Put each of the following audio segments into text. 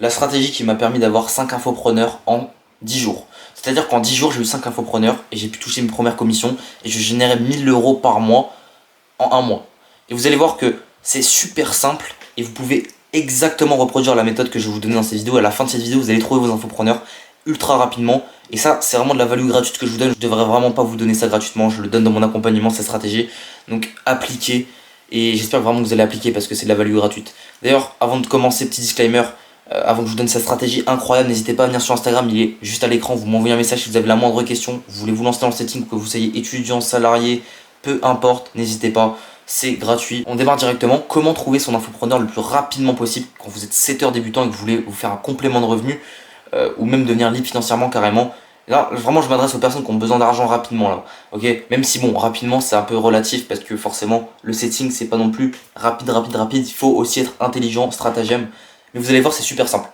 La stratégie qui m'a permis d'avoir 5 infopreneurs en 10 jours. C'est-à-dire qu'en 10 jours, j'ai eu 5 infopreneurs et j'ai pu toucher mes premières commissions et je générais 1000 € par mois en un mois. Et vous allez voir que c'est super simple et vous pouvez exactement reproduire la méthode que je vais vous donner dans cette vidéo. À la fin de cette vidéo, vous allez trouver vos infopreneurs ultra rapidement. Et ça, c'est vraiment de la value gratuite que je vous donne. Je devrais vraiment pas vous donner ça gratuitement. Je le donne dans mon accompagnement, cette stratégie. Donc appliquez. Et j'espère vraiment que vous allez appliquer parce que c'est de la value gratuite. D'ailleurs, avant de commencer, petit disclaimer, avant que je vous donne cette stratégie incroyable, n'hésitez pas à venir sur Instagram, il est juste à l'écran, vous m'envoyez un message si vous avez la moindre question, vous voulez vous lancer dans le setting, que vous soyez étudiant, salarié, peu importe, n'hésitez pas, c'est gratuit. On démarre directement. Comment trouver son infopreneur le plus rapidement possible quand vous êtes setter débutant et que vous voulez vous faire un complément de revenu ou même devenir libre financièrement carrément. Là, vraiment, je m'adresse aux personnes qui ont besoin d'argent rapidement là, ok. Même si bon, rapidement, c'est un peu relatif parce que forcément, le setting, c'est pas non plus rapide. Il faut aussi être intelligent, stratagème. Mais vous allez voir, c'est super simple.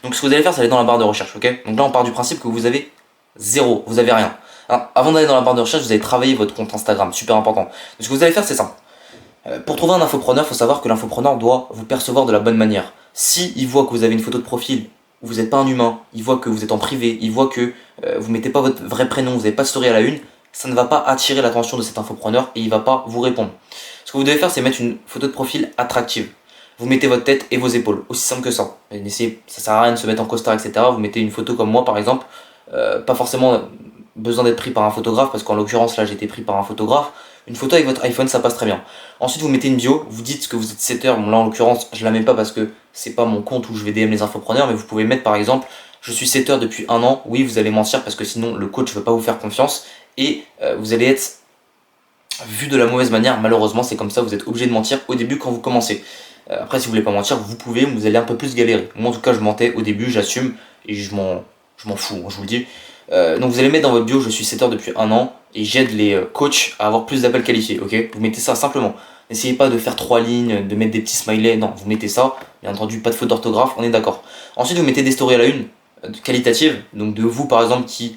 Donc, ce que vous allez faire, c'est aller dans la barre de recherche, ok. Donc là, on part du principe que vous avez zéro, vous avez rien. Alors, avant d'aller dans la barre de recherche, vous allez travailler votre compte Instagram, super important. Donc, ce que vous allez faire, c'est simple. Pour trouver un infopreneur, il faut savoir que l'infopreneur doit vous percevoir de la bonne manière. Si il voit que vous avez une photo de profil où vous n'êtes pas un humain, il voit que vous êtes en privé, il voit que vous mettez pas votre vrai prénom, vous n'avez pas de story à la une, ça ne va pas attirer l'attention de cet infopreneur et il va pas vous répondre. Ce que vous devez faire, c'est mettre une photo de profil attractive. Vous mettez votre tête et vos épaules, aussi simple que ça. Ça sert à rien de se mettre en costard, etc. Vous mettez une photo comme moi, par exemple, pas forcément besoin d'être pris par un photographe, parce qu'en l'occurrence, là, j'ai été pris par un photographe. Une photo avec votre iPhone, ça passe très bien. Ensuite, vous mettez une bio, vous dites que vous êtes setter. Bon, là, en l'occurrence, je la mets pas parce que c'est pas mon compte où je vais DM les infopreneurs, mais vous pouvez mettre par exemple, je suis setter depuis un an. Oui, vous allez mentir parce que sinon, le coach ne veut pas vous faire confiance et vous allez être vu de la mauvaise manière. Malheureusement, c'est comme ça, vous êtes obligé de mentir au début quand vous commencez. Après, si vous voulez pas mentir, vous pouvez, vous allez un peu plus galérer. Moi, en tout cas, je mentais au début, j'assume et je m'en fous, hein, je vous le dis. Donc vous allez mettre dans votre bio, je suis setter depuis un an et j'aide les coachs à avoir plus d'appels qualifiés, ok. Vous mettez ça simplement. N'essayez pas de faire 3 lignes, de mettre des petits smileys, non, vous mettez ça. Bien entendu, pas de faute d'orthographe, on est d'accord. Ensuite, vous mettez des stories à la une, qualitatives, donc de vous par exemple qui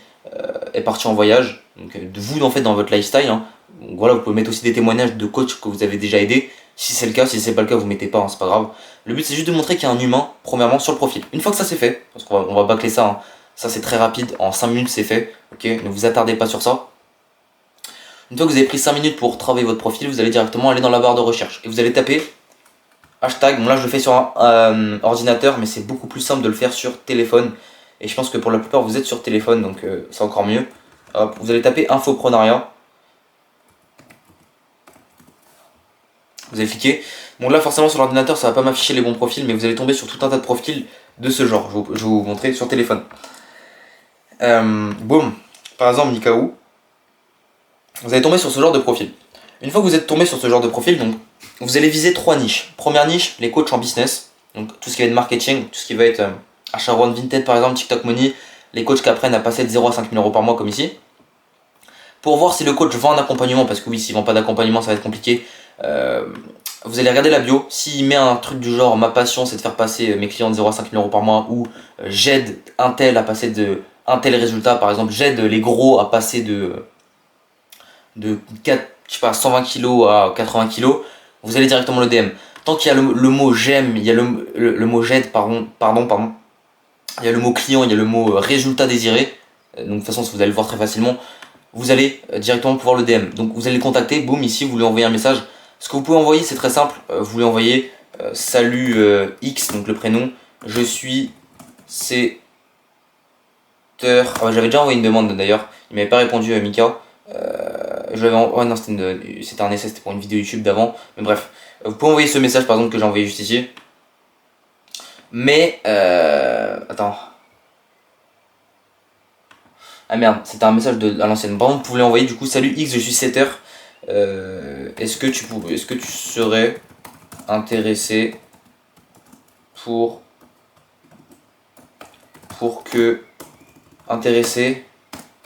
est parti en voyage, donc de vous en fait dans votre lifestyle. Hein. Donc voilà, vous pouvez mettre aussi des témoignages de coachs que vous avez déjà aidés. Si c'est le cas, si c'est pas le cas, vous mettez pas, hein, c'est pas grave. Le but c'est juste de montrer qu'il y a un humain, premièrement, sur le profil. Une fois que ça c'est fait, parce qu'on va bâcler ça, hein, ça c'est très rapide, en 5 minutes c'est fait, ok, ne vous attardez pas sur ça. Une fois que vous avez pris 5 minutes pour travailler votre profil, vous allez directement aller dans la barre de recherche et vous allez taper hashtag. Bon là je le fais sur un ordinateur, mais c'est beaucoup plus simple de le faire sur téléphone. Et je pense que pour la plupart vous êtes sur téléphone, donc c'est encore mieux. Hop, vous allez taper infoprenariat. Vous allez cliquer. Bon là forcément sur l'ordinateur ça va pas m'afficher les bons profils, mais vous allez tomber sur tout un tas de profils de ce genre. Je vais vous montrer sur téléphone. Boum. Par exemple Nikaou. Vous allez tomber sur ce genre de profil. Une fois que vous êtes tombé sur ce genre de profil, donc, vous allez viser 3 niches. Première niche, les coachs en business. Donc tout ce qui va être marketing, tout ce qui va être achat One Vinted par exemple, TikTok Money. Les coachs qui apprennent à passer de 0 à 5 000 € par mois comme ici. Pour voir si le coach vend un accompagnement, parce que oui, s'il ne vend pas d'accompagnement, ça va être compliqué. Vous allez regarder la bio. S'il met un truc du genre, ma passion c'est de faire passer mes clients de 0 à 5 000 € par mois, ou j'aide un tel à passer de un tel résultat, par exemple, j'aide les gros à passer de 4, je sais pas, 120 kg à 80 kg, vous allez directement le DM. Tant qu'il y a le mot j'aime, il y a le mot j'aide, pardon, il y a le mot client, il y a le mot résultat désiré, donc de toute façon vous allez le voir très facilement, vous allez directement pouvoir le DM. Donc vous allez le contacter, boum, ici vous lui envoyez un message. Ce que vous pouvez envoyer c'est très simple, vous lui envoyez salut X, donc le prénom, je suis setter. Ah, j'avais déjà envoyé une demande d'ailleurs, il m'avait pas répondu Mika. Ouais, non, c'était un essai, c'était pour une vidéo YouTube d'avant. Mais bref, vous pouvez envoyer ce message par exemple que j'ai envoyé juste ici. Mais attends. Ah merde, c'était un message à l'ancienne. Par exemple, vous pouvez envoyer du coup salut X, je suis setter. Est-ce que tu serais intéressé pour que intéressé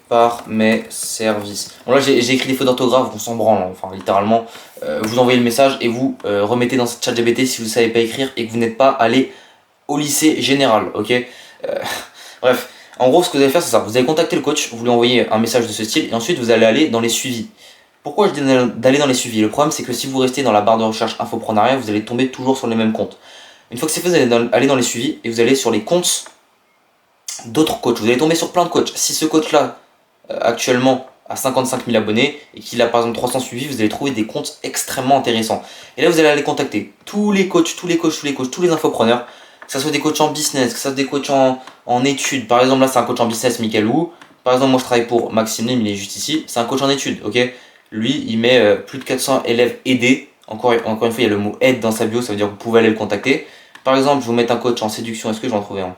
par mes services. Bon là j'ai écrit des fautes d'orthographe, on s'en branle, hein. Enfin littéralement, vous envoyez le message et vous remettez dans cette ChatGPT si vous ne savez pas écrire et que vous n'êtes pas allé au lycée général, ok. Bref, en gros ce que vous allez faire c'est ça, vous allez contacter le coach, vous lui envoyez un message de ce style et ensuite vous allez aller dans les suivis. Pourquoi je dis d'aller dans les suivis? Le problème c'est que si vous restez dans la barre de recherche infoprenariat, vous allez tomber toujours sur les mêmes comptes. Une fois que c'est fait, vous allez aller dans les suivis et vous allez sur les comptes d'autres coachs. Vous allez tomber sur plein de coachs. Si ce coach-là, actuellement, a 55 000 abonnés et qu'il a par exemple 300 suivis, vous allez trouver des comptes extrêmement intéressants. Et là, vous allez aller contacter tous les coachs, tous les infopreneurs, que ce soit des coachs en business, que ce soit des coachs en études. Par exemple, là, c'est un coach en business, Michael Wu. Par exemple, moi, je travaille pour Maxime Lim, il est juste ici. C'est un coach en études, ok? Lui, il met plus de 400 élèves aidés. Encore une fois, il y a le mot aide dans sa bio, ça veut dire que vous pouvez aller le contacter. Par exemple, je vais vous mettre un coach en séduction. Est-ce que je vais en trouver un?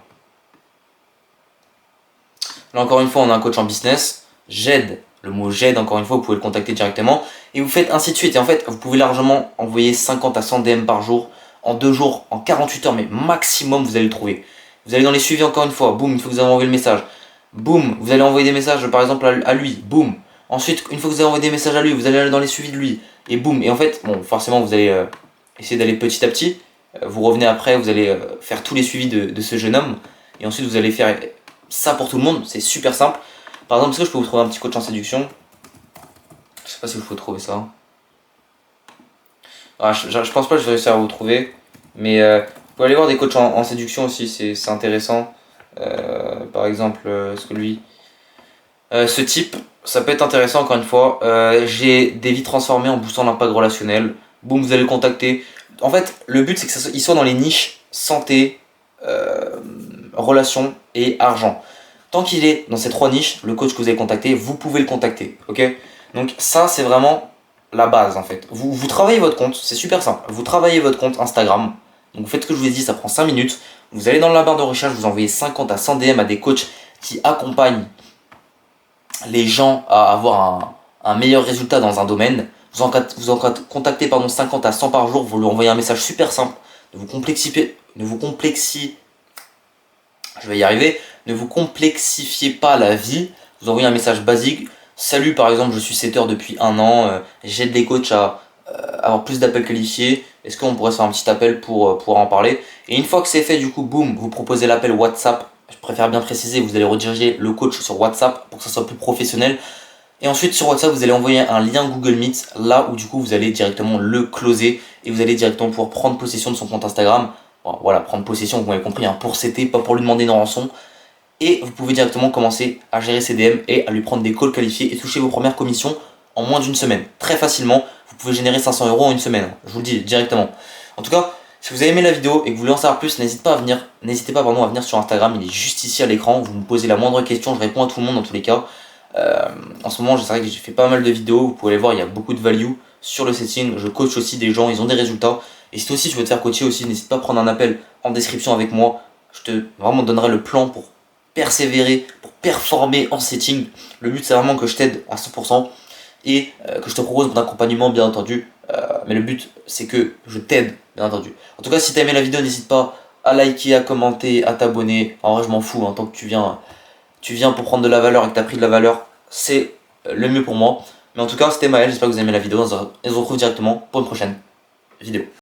Là, encore une fois, on a un coach en business. J'aide. Le mot j'aide, encore une fois, vous pouvez le contacter directement. Et vous faites ainsi de suite. Et en fait, vous pouvez largement envoyer 50 à 100 DM par jour. En 2 jours, en 48 heures, mais maximum, vous allez le trouver. Vous allez dans les suivis, encore une fois. Boum, une fois que vous avez envoyé le message. Boum, vous allez envoyer des messages, par exemple, à lui. Boum. Ensuite, une fois que vous avez envoyé des messages à lui, vous allez aller dans les suivis de lui. Et boum. Et en fait, bon, forcément, vous allez essayer d'aller petit à petit. Vous revenez après, vous allez faire tous les suivis de ce jeune homme. Et ensuite, vous allez faire ça pour tout le monde. C'est super simple. Par exemple, est-ce que je peux vous trouver un petit coach en séduction? Je sais pas si vous pouvez trouver ça. Ah, je pense pas que je vais réussir à vous trouver. Mais vous pouvez aller voir des coachs en séduction aussi, c'est intéressant. Par exemple, est-ce que lui... ce type, ça peut être intéressant encore une fois. J'ai des vies transformées en boostant l'impact relationnel. Boum, vous allez le contacter. En fait, le but c'est qu'il soit dans les niches santé, relations et argent. Tant qu'il est dans ces 3 niches, le coach que vous allez contacter, vous pouvez le contacter. Ok? Donc ça, c'est vraiment la base en fait. Vous travaillez votre compte, c'est super simple. Vous travaillez votre compte Instagram. Donc vous faites ce que je vous ai dit, ça prend 5 minutes. Vous allez dans la barre de recherche, vous envoyez 50 à 100 DM à des coachs qui accompagnent les gens à avoir un meilleur résultat dans un domaine. Vous en contactez 50 à 100 par jour, vous lui envoyez un message super simple. Ne vous complexifiez pas la vie. Vous envoyez un message basique. Salut, par exemple, je suis setter depuis 1 an. J'aide les coachs à avoir plus d'appels qualifiés. Est-ce qu'on pourrait se faire un petit appel pour en parler? Et une fois que c'est fait, du coup, boum, vous proposez l'appel WhatsApp. Je préfère bien préciser, vous allez rediriger le coach sur WhatsApp pour que ça soit plus professionnel. Et ensuite, sur WhatsApp, vous allez envoyer un lien Google Meet, là où du coup, vous allez directement le closer et vous allez directement pouvoir prendre possession de son compte Instagram. Bon, voilà, prendre possession, vous m'avez compris, hein, pour CT, pas pour lui demander une rançon. Et vous pouvez directement commencer à gérer ses DM et à lui prendre des calls qualifiés et toucher vos premières commissions en moins d'1 semaine. Très facilement, vous pouvez générer 500 € en 1 semaine. Je vous le dis directement. En tout cas, si vous avez aimé la vidéo et que vous voulez en savoir plus, n'hésitez pas à venir sur Instagram. Il est juste ici à l'écran. Vous me posez la moindre question, je réponds à tout le monde dans tous les cas. En ce moment, c'est vrai que j'ai fait pas mal de vidéos. Vous pouvez les voir, il y a beaucoup de value sur le setting. Je coach aussi des gens, ils ont des résultats. Et si toi aussi tu veux te faire coacher aussi, n'hésite pas à prendre un appel en description avec moi. Je te vraiment donnerai le plan pour persévérer, pour performer en setting. Le but c'est vraiment que je t'aide à 100% et que je te propose mon accompagnement bien entendu. Mais le but c'est que je t'aide bien entendu. En tout cas, si tu as aimé la vidéo, n'hésite pas à liker, à commenter, à t'abonner. En vrai, je m'en fous, hein, tant que tu viens pour prendre de la valeur et que tu as pris de la valeur, c'est le mieux pour moi. Mais en tout cas, c'était Maël, j'espère que vous avez aimé la vidéo. On se retrouve directement pour une prochaine vidéo.